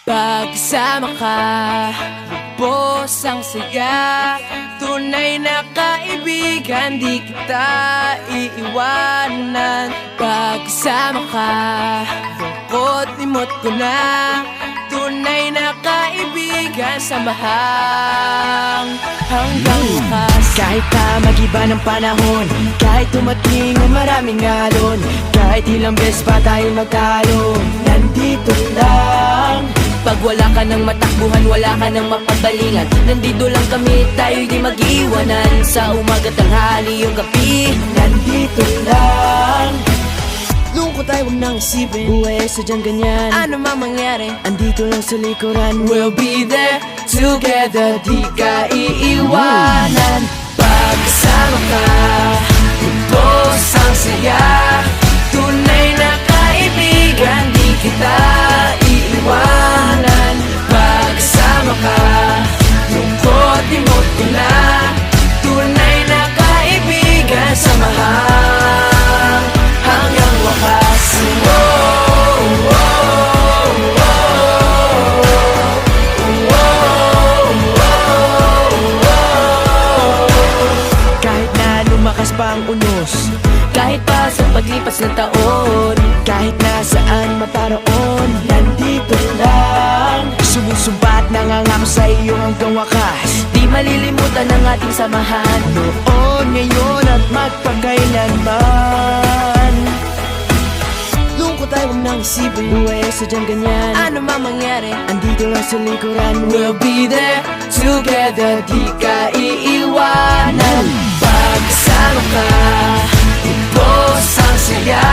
Pagkasama ka, lubos ang saya. Tunay na kaibigan, di kita iiwanan. Pagkasama ka, lungkot limot ko na. Tunay na kaibigan, samahang hanggang wakas. Kahit pa mag-iba ng panahon, kahit tumating ang maraming alon, kahit ilang beses pa tayo magtalo, nandito lang. Pag wala ka ng matakbuhan, wala ka ng mapagbalingan, nandito lang kami, tayo'y di mag-iwanan. Sa umaga, tanghali, yung gabi, Nandito lang. Lungkot ay huwag nang isipin, buhay ay sadyang ganyan. ano man mangyari, Andito lang sa likuran, we'll be there together, di ka iiwanan. Pagkasama ka, lubos ang saya. Tunay na kaibigan, di kita iiwanan. Pagkasama ka, lungkot limot ko na. Tunay na kaibigan, samahang hanggang wakas. kahit na lumakas pa ang unos, Kahit pa sa paglipas ng taon, kahit nasaan maparoon, nandito lang. Sumusumpa at nangangako sa iyo hanggang wakas, di malilimutan ang ating samahan. noon, ngayon at magpakailanman. Lungkot ay huwag nang isipin, buhay ay sadyang ganyan. Ano man mangyari, Andito lang sa likuran, we'll be there together, di ka iiwanan. Pagkasama ka, lubos ang saya.